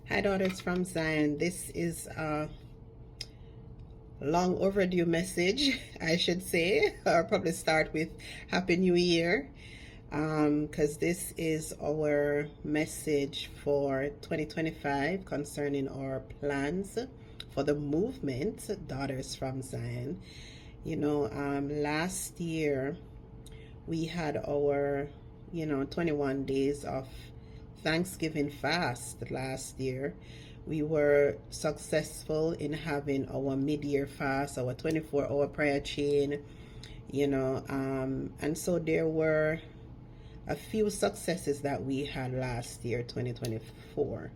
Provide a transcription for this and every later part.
Hi, daughters from Zion. This is a long overdue message, I should say. I'll probably start with Happy New Year, because this is our message for 2025 concerning our plans for the movement, Daughters from Zion. Last year we had our 21 days of Thanksgiving fast last year. We were successful in having our mid-year fast, our 24-hour prayer chain, and so there were a few successes that we had last year, 2024,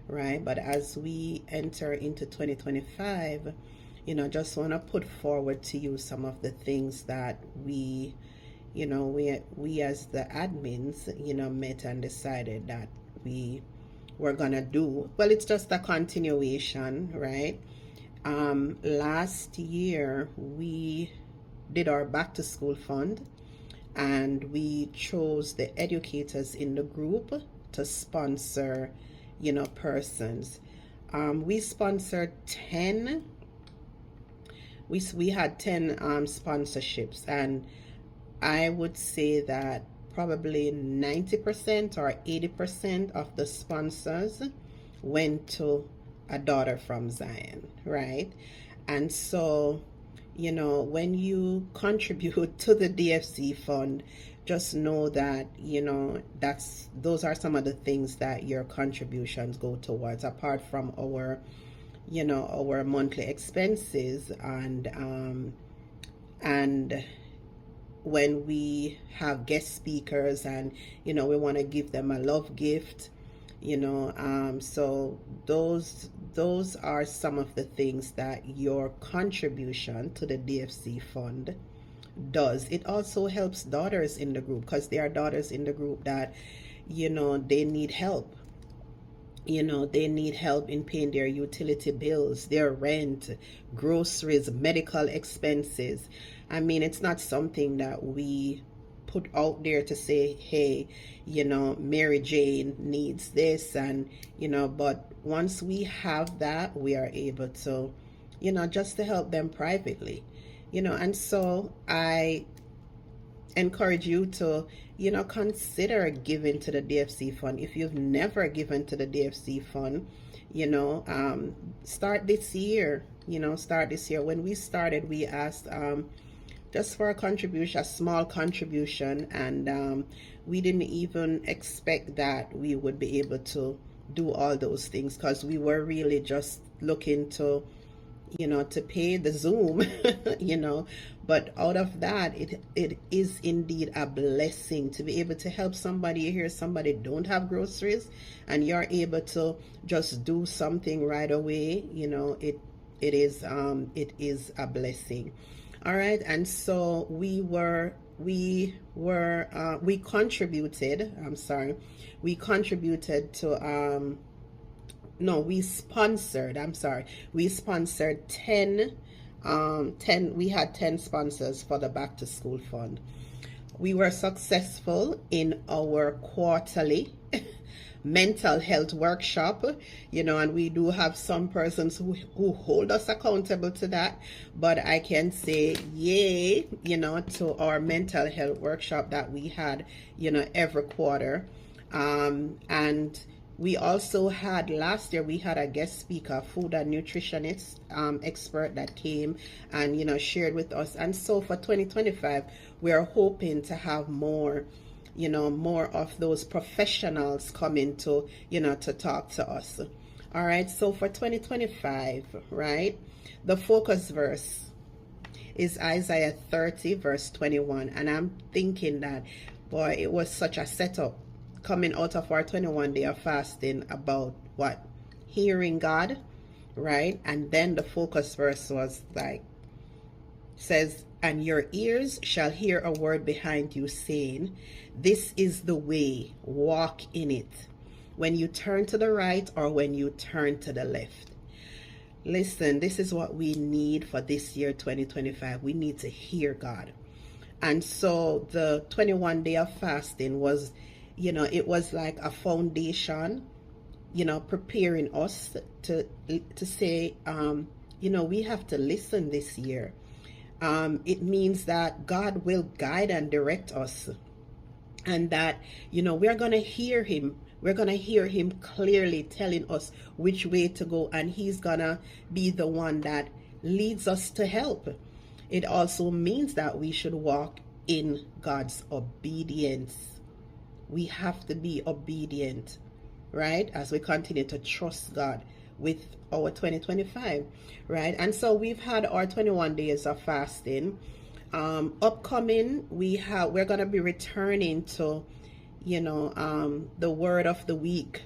right? But as we enter into 2025, just want to put forward to you some of the things that we as the admins, met and decided that we were gonna do. Well, it's just a continuation, right? Last year we did our back to school fund, and we chose the educators in the group to sponsor, persons. We sponsored 10. We had 10 sponsorships, and I would say that probably 90% or 80% of the sponsors went to a daughter from Zion, right? And so, when you contribute to the DFZ fund, just know that, those are some of the things that your contributions go towards, apart from our monthly expenses and when we have guest speakers and we want to give them a love gift, so those are some of the things that your contribution to the DFZ fund does. It also helps daughters in the group, because there are daughters in the group that they need help. They need help in paying their utility bills, their rent, groceries, medical expenses. I mean, it's not something that we put out there to say, hey, Mary Jane needs this, and but once we have that, we are able to just to help them privately, and so I encourage you to consider giving to the DFZ fund. If you've never given to the DFZ fund, start this year. When we started, we asked just for a contribution, a small contribution, and we didn't even expect that we would be able to do all those things, because we were really just looking to to pay the Zoom, but out of that, it is indeed a blessing to be able to help somebody. You hear somebody don't have groceries and you're able to just do something right away, it is a blessing. All right, and so we contributed, we contributed to no, we sponsored, we sponsored 10, we had 10 sponsors for the back to school fund. We were successful in our quarterly mental health workshop, and we do have some persons who hold us accountable to that, but I can say yay, to our mental health workshop that we had, every quarter. And we also had, last year we had a guest speaker, food and nutritionist expert, that came and shared with us. And so for 2025, we are hoping to have more of those professionals coming to to talk to us. All right, so for 2025, right, the focus verse is Isaiah 30 verse 21, and I'm thinking that, boy, it was such a setup coming out of our 21 day of fasting about what? Hearing God, right? And then the focus verse was like, says, and your ears shall hear a word behind you saying, this is the way, walk in it, when you turn to the right or when you turn to the left. Listen, this is what we need for this year, 2025. We need to hear God. And so the 21 day of fasting was, it was like a foundation preparing us to say, we have to listen this year. It means that God will guide and direct us, and that we're going to hear him. We're going to hear him clearly telling us which way to go, and he's going to be the one that leads us to help. It also means that we should walk in God's obedience. We have to be obedient, right, as we continue to trust God with our 2025, right? And so we've had our 21 days of fasting. Upcoming, we're going to be returning to the word of the week.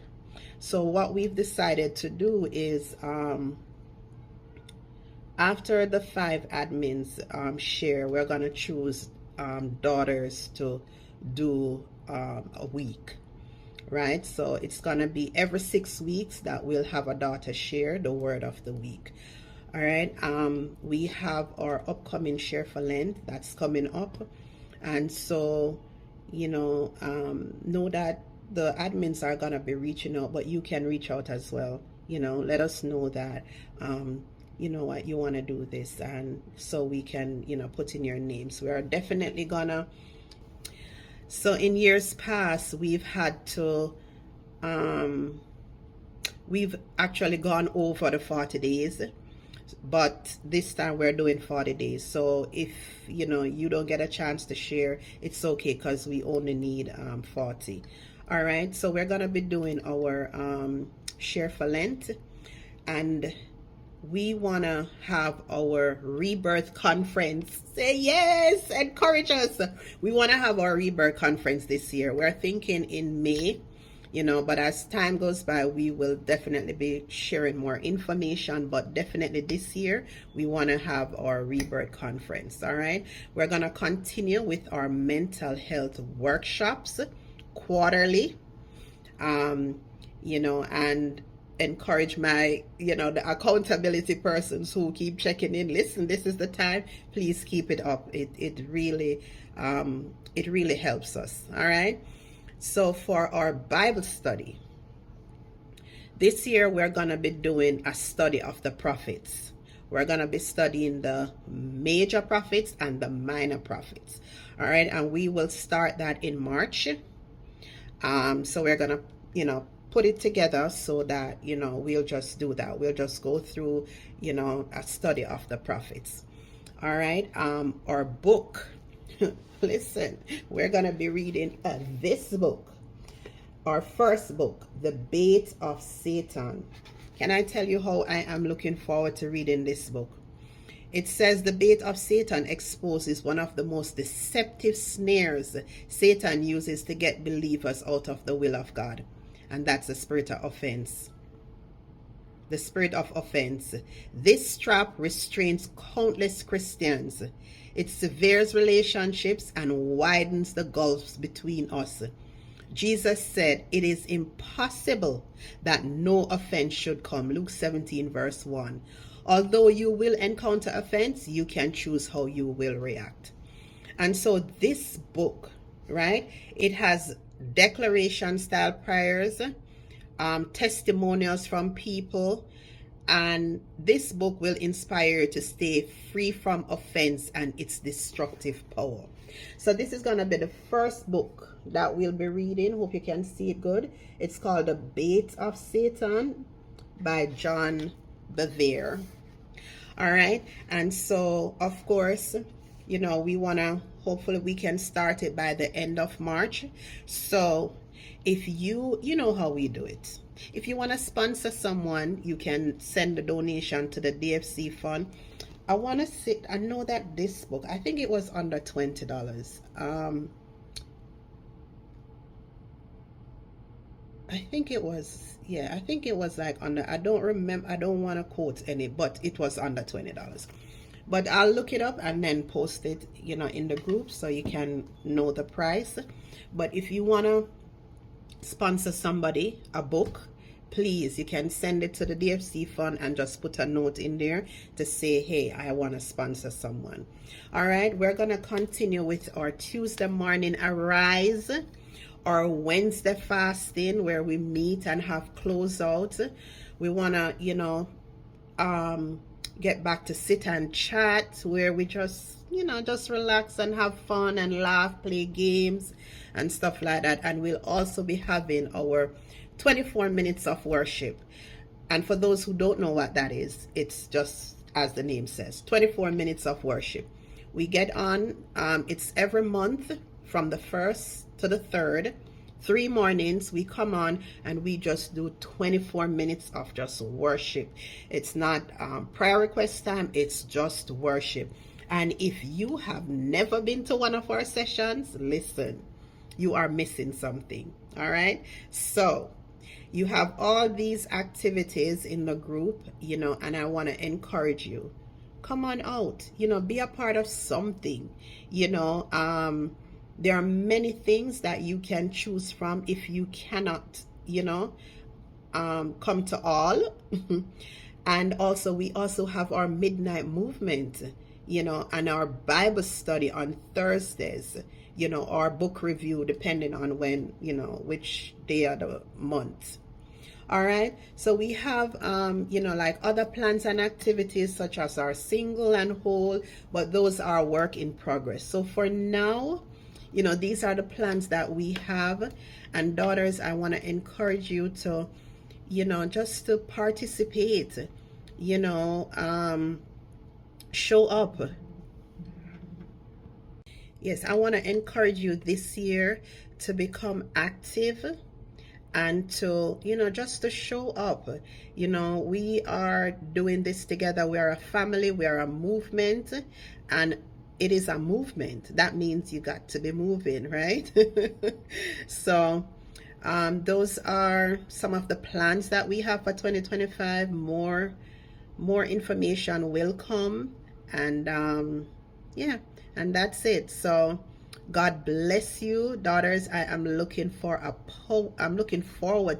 So what we've decided to do is, after the 5 admins share, we're going to choose daughters to do a week, right? So it's going to be every 6 weeks that we'll have a daughter share the word of the week. All right. We have our upcoming Share for Lent that's coming up, and so know that the admins are gonna be reaching out, but you can reach out as well. Let us know that what you want to do this, and so we can put in your names. We are definitely gonna. So in years past, we've had to we've actually gone over the 40 days, but this time we're doing 40 days. So if you don't get a chance to share, it's okay, because we only need 40. All right, so we're gonna be doing our Share for Lent, and we want to have our rebirth conference. Say yes, encourage us. We want to have our rebirth conference this year. We're thinking in May, but as time goes by, we will definitely be sharing more information. But definitely this year, we want to have our rebirth conference. All right, we're going to continue with our mental health workshops quarterly, and encourage my the accountability persons who keep checking in. Listen, this is the time. Please keep it up. It really helps us. All right, so for our Bible study this year, we're going to be doing a study of the prophets. We're going to be studying the major prophets and the minor prophets. All right, and we will start that in March. So we're going to put it together so that we'll just do that. We'll just go through a study of the prophets. All right, our book. Listen, we're gonna be reading this book, our first book, The Bait of Satan. Can I tell you how I am looking forward to reading this book? It says the bait of Satan exposes one of the most deceptive snares Satan uses to get believers out of the will of God. And that's the spirit of offense. The spirit of offense. This trap restrains countless Christians. It severs relationships and widens the gulfs between us. Jesus said it is impossible that no offense should come. Luke 17 verse 1. Although you will encounter offense, you can choose how you will react. And so this book, right, it has declaration style prayers, testimonials from people, and this book will inspire you to stay free from offense and its destructive power. So this is going to be the first book that we'll be reading. Hope you can see it good. It's called The Bait of Satan by John Bevere. All right, and so of course we want to, hopefully we can start it by the end of March. So if you know how we do it. If you want to sponsor someone, you can send a donation to the Dfz fund. I know that this book, I think it was under $20. I think it was like under, I don't remember, I don't want to quote any, but it was under $20. But I'll look it up and then post it in the group so you can know the price. But if you want to sponsor somebody a book, please, you can send it to the Dfz fund and just put a note in there to say, hey, I want to sponsor someone. All right, we're going to continue with our Tuesday morning arise. our Wednesday fasting where we meet and have closeout. We want to, get back to sit and chat where we just, just relax and have fun and laugh, play games and stuff like that. And we'll also be having our 24 minutes of worship. And for those who don't know what that is, it's just as the name says, 24 minutes of worship. We get on, it's every month from the 1st to the 3rd. 3 mornings we come on and we just do 24 minutes of just worship. It's not prayer request time, it's just worship. And if you have never been to one of our sessions, listen, you are missing something. All right, so you have all these activities in the group, and I want to encourage you, come on out, be a part of something. There are many things that you can choose from if you cannot, come to all. And also, we also have our midnight movement, and our Bible study on Thursdays, our book review, depending on when, which day of the month. All right. So we have, like other plans and activities such as our single and whole, but those are work in progress. So for now, these are the plans that we have. And daughters, I want to encourage you to, just to participate, show up. Yes, I want to encourage you this year to become active and to, just to show up. We are doing this together. We are a family, we are a movement, and it is a movement. That means you got to be moving, right? So those are some of the plans that we have for 2025. More information will come, and yeah, and that's it. So God bless you, daughters. I'm looking forward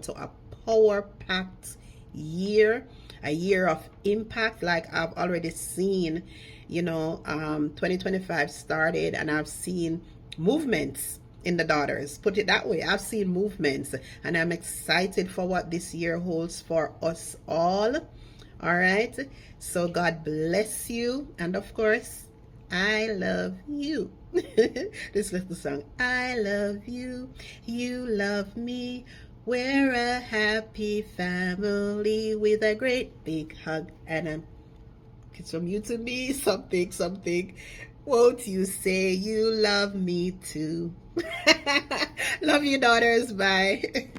to a power-packed year, a year of impact. Like I've already seen, 2025 started, and I've seen movements in the daughters. Put it that way. I've seen movements, and I'm excited for what this year holds for us all. All right. So God bless you, and of course, I love you. This little song, I love you, you love me, we're a happy family with a great big hug. And it's from you to me, something. Won't you say you love me too? Love you, daughters. Bye.